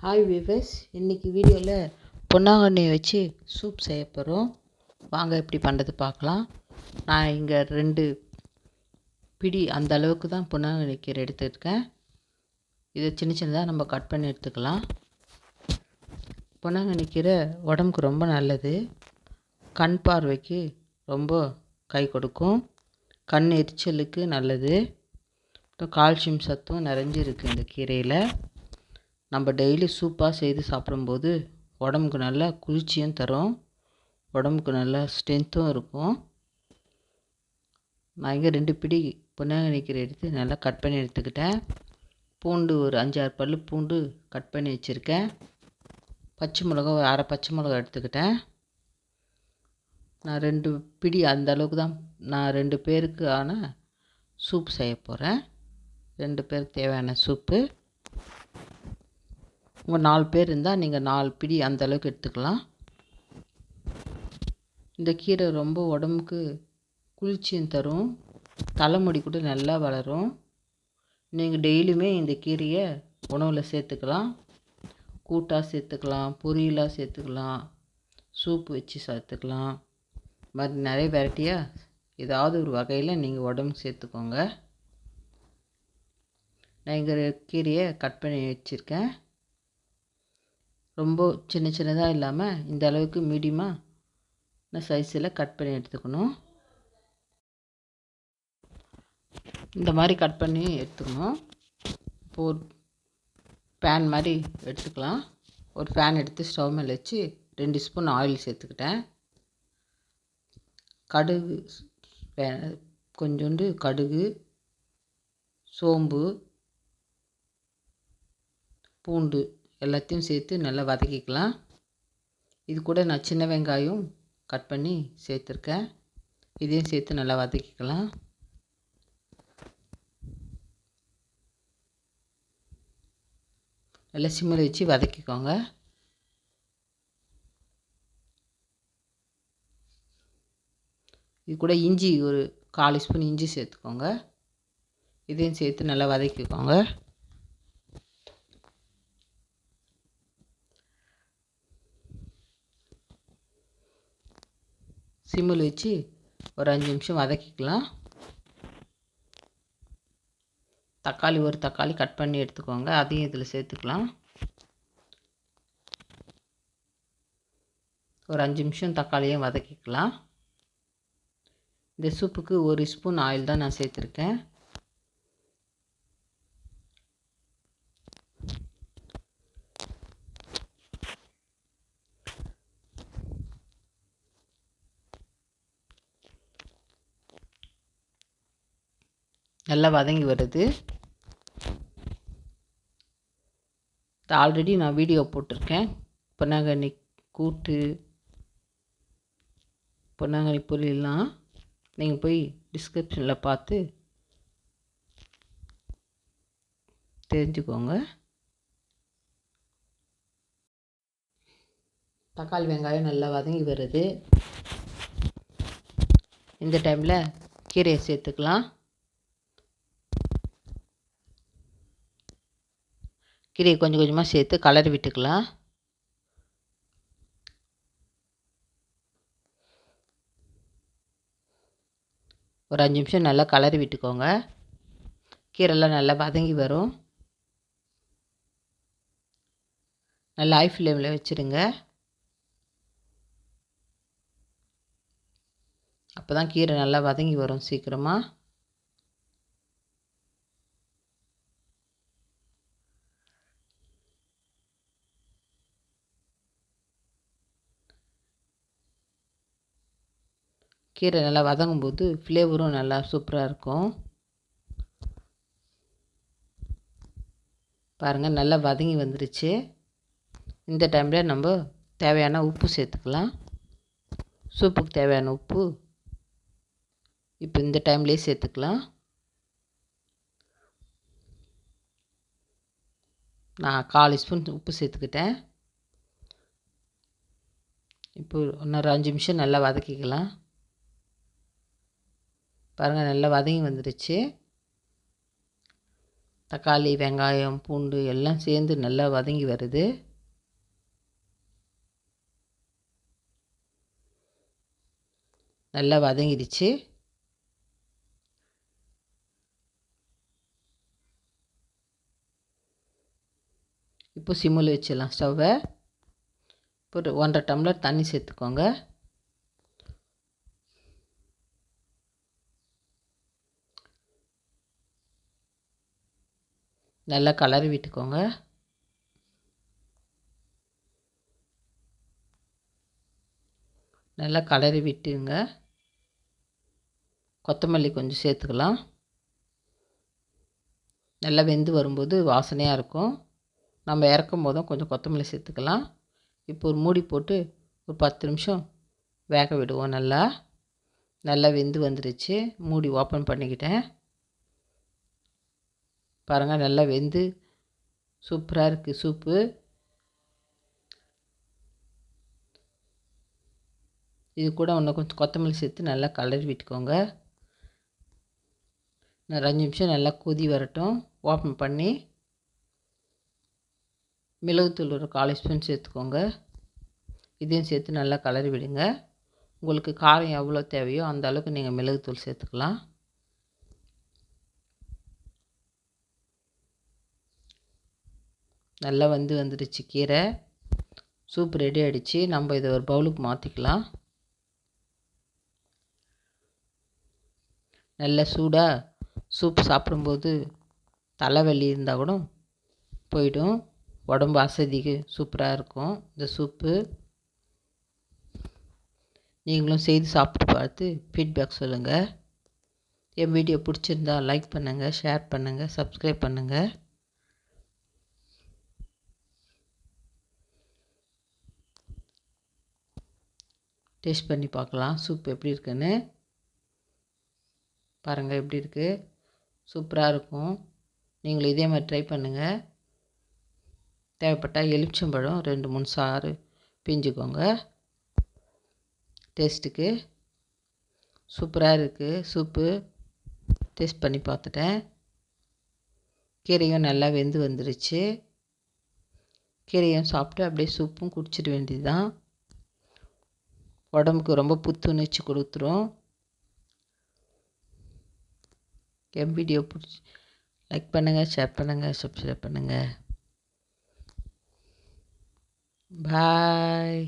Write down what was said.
Hi விவஸ், இன்றைக்கி வீடியோவில் பொன்னாங்கண்ணியை வச்சு சூப் செய்ய போகிறோம். வாங்க எப்படி பண்ணுறது பார்க்கலாம். நான் இங்கே 2 பிடி அந்த அளவுக்கு தான் பொன்னாங்கண்ணி கீரை எடுத்துருக்கேன். இதை சின்ன சின்னதாக நம்ம கட் பண்ணி எடுத்துக்கலாம். பொன்னாங்கண்ணி கீரை உடம்புக்கு ரொம்ப நல்லது. கண் பார்வைக்கு ரொம்ப கை கொடுக்கும். கண் எரிச்சலுக்கு நல்லது. அப்புறம் கால்சியம் சத்தும் நிறைஞ்சிருக்கு இந்த கீரையில். நம்ம டெய்லி சூப்பாக செய்து சாப்பிடும்போது உடம்புக்கு நல்லா குளிர்ச்சியும் தரும், உடம்புக்கு நல்லா ஸ்ட்ரென்த்தும் இருக்கும். நான் இங்கே 2 பிடி பொன்னாங்கண்ணி கீரை எடுத்து நல்லா கட் பண்ணி எடுத்துக்கிட்டேன். பூண்டு ஒரு 5-6 பல் பூண்டு கட் பண்ணி வச்சுருக்கேன். பச்சை மிளகா ஒரு அரை பச்சை மிளகா எடுத்துக்கிட்டேன். நான் 2 பிடி அந்த அளவுக்கு தான் நான் 2 பேருக்கான சூப் செய்ய போகிறேன். 2 பேருக்கு தேவையான சூப்பு. உங்கள் 4 பேர் இருந்தால் நீங்கள் 4 பிடி அந்த அளவுக்கு எடுத்துக்கலாம். இந்த கீரை ரொம்ப உடம்புக்கு குளிர்ச்சியும் தரும், தலைமுடி கூட நல்லா வளரும். நீங்கள் டெய்லியுமே இந்த கீரையை உணவில் சேர்த்துக்கலாம். கூட்டாக சேர்த்துக்கலாம், பொரியலாக சேர்த்துக்கலாம், சூப்பு வச்சு சேர்த்துக்கலாம். மாதிரி நிறைய வெரைட்டியாக ஏதாவது ஒரு வகையில் நீங்கள் உடம்புக்கு சேர்த்துக்கோங்க. நான் இங்கே கீரையை கட் பண்ணி வச்சுருக்கேன். ரொம்ப சின்ன சின்னதாக இல்லாமல் இந்த அளவுக்கு மீடியமாக சைஸில் கட் பண்ணி எடுத்துக்கணும். இந்த மாதிரி கட் பண்ணி எடுத்துக்கணும். இப்போ ஒரு பேன் மாதிரி எடுத்துக்கலாம். ஒரு பேன் எடுத்து ஸ்டவ் மேலே வச்சு 2 ஸ்பூன் ஆயில் சேர்த்துக்கிட்டேன். கடுகு, கொஞ்சோண்டு கடுகு, சோம்பு, பூண்டு எல்லாத்தையும் சேர்த்து நல்லா வதக்கிக்கலாம். இது கூட நான் சின்ன வெங்காயம் கட் பண்ணி சேர்த்துருக்கேன். இதையும் சேர்த்து நல்லா வதக்கிக்கலாம். நல்லா சிம்மில் வச்சு வதக்கிக்கோங்க. இது கூட இஞ்சி ஒரு 1/4 ஸ்பூன் இஞ்சி சேர்த்துக்கோங்க. இதையும் சேர்த்து நல்லா வதக்கிக்கோங்க. சிம்மில் வச்சு ஒரு 5 நிமிஷம் வதக்கிக்கலாம். தக்காளி ஒரு தக்காளி கட் பண்ணி எடுத்துக்கோங்க. அதையும் இதில் சேர்த்துக்கலாம். ஒரு 5 நிமிஷம் தக்காளியும் வதக்கிக்கலாம். இந்த சூப்புக்கு 1 ஸ்பூன் ஆயில் தான் நான் சேர்த்துருக்கேன். நல்லா வதங்கி வருது. ஆல்ரெடி நான் வீடியோ போட்டிருக்கேன். பொன்னாங்கண்ணி கூட்டு, பொன்னாங்கண்ணி பொரியல்லாம் நீங்கள் போய் டிஸ்கிரிப்ஷனில் பார்த்து தெரிஞ்சுக்கோங்க. தக்காளி வெங்காயம் நல்லா வதங்கி வருது. இந்த டைமில் கீரையை சேர்த்துக்கலாம். கீரையை கொஞ்சம் கொஞ்சமாக சேர்த்து கலரி விட்டுக்கலாம். ஒரு 5 நிமிஷம் நல்லா கலரி விட்டுக்கோங்க. கீரைலாம் நல்லா வதங்கி வரும். நல்லா ஹை ஃப்ளேமில் வச்சுருங்க. அப்போ தான் கீரை நல்லா வதங்கி வரும் சீக்கிரமாக. கீரை நல்லா வதங்கும்போது ஃப்ளேவரும் நல்லா சூப்பராக இருக்கும். பாருங்கள், நல்லா வதங்கி வந்துருச்சு. இந்த டைமில் நம்ம தேவையான உப்பு சேர்த்துக்கலாம். சூப்புக்கு தேவையான உப்பு இப்போ இந்த டைம்லேயே சேர்த்துக்கலாம். நான் 1/4 ஸ்பூன் உப்பு சேர்த்துக்கிட்டேன். இப்போ இன்னொரு 5 நிமிஷம் நல்லா வதக்கிக்கலாம். பாருங்கள், நல்லா வதங்கி வந்துடுச்சு. தக்காளி, வெங்காயம், பூண்டு எல்லாம் சேர்ந்து நல்லா வதங்கி வருது. நல்லா வதங்கிடுச்சு. இப்போ சிம்மில் வச்சிடலாம் ஸ்டவ்வை. இப்போ 1.5 டம்ளர் தண்ணி சேர்த்துக்கோங்க. நல்லா கலரி விட்டுக்கோங்க. நல்லா கலரி விட்டுங்க. கொத்தமல்லி கொஞ்சம் சேர்த்துக்கலாம். நல்லா வெந்து வரும்போது வாசனையாக இருக்கும். நம்ம இறக்கும் போதும் கொஞ்சம் கொத்தமல்லி சேர்த்துக்கலாம். இப்போ ஒரு மூடி போட்டு ஒரு 10 நிமிஷம் வேக விடுவோம். நல்லா வெந்து வந்துடுச்சு. மூடி ஓப்பன் பண்ணிக்கிட்டேன். பாருங்கள், நல்லா வெந்து சூப்பராக இருக்குது சூப்பு. இது கூட இன்னும் கொஞ்சம் கொத்தமல்லி சேர்த்து நல்லா கலரி விட்டுக்கோங்க. ஒரு 5 நிமிஷம் நல்லா கொதி வரட்டும். ஓப்பன் பண்ணி மிளகுத்தூள் ஒரு 1/4 ஸ்பூன் சேர்த்துக்கோங்க. இதையும் சேர்த்து நல்லா கலரி விடுங்க. உங்களுக்கு காரம் எவ்வளோ தேவையோ அந்த அளவுக்கு நீங்கள் மிளகுத்தூள் சேர்த்துக்கலாம். நல்லா வந்துடுச்சு கீரை. சூப் ரெடி ஆகிடுச்சு. நம்ம இதை ஒரு பவுலுக்கு மாற்றிக்கலாம். நல்ல சூடாக சூப் சாப்பிடும்போது தலைவலி இருந்தால் கூட போயிடும். உடம்பு அசதிக்கு சூப்பராக இருக்கும் இந்த சூப்பு. நீங்களும் செய்து சாப்பிட்டு பார்த்து ஃபீட்பேக் சொல்லுங்கள். என் வீடியோ பிடிச்சிருந்தா லைக் பண்ணுங்கள், ஷேர் பண்ணுங்கள், சப்ஸ்கிரைப் பண்ணுங்கள். டேஸ்ட் பண்ணி பார்க்கலாம் சூப் எப்படி இருக்குன்னு. பாருங்கள் எப்படி இருக்குது. சூப்பராக இருக்கும். நீங்களும் இதே மாதிரி ட்ரை பண்ணுங்கள். தேவைப்பட்டால் எலுமிச்சம்பழம் 2-3 சாறு பிஞ்சுக்கோங்க. டேஸ்ட்டுக்கு சூப்பராக இருக்குது சூப்பு. டேஸ்ட் பண்ணி பார்த்துட்டேன். கீரையும் நல்லா வெந்து வந்துடுச்சு. கீரையும் சாப்பிட்டு அப்படியே சூப்பும் குடிச்சிட வேண்டியது தான். உடம்புக்கு ரொம்ப புத்துணர்ச்சி கொடுத்துரும். என் வீடியோ பிடிச்சி லைக் பண்ணுங்கள், ஷேர் பண்ணுங்கள், சப்ஸ்கிரைப் பண்ணுங்கள். பாய்.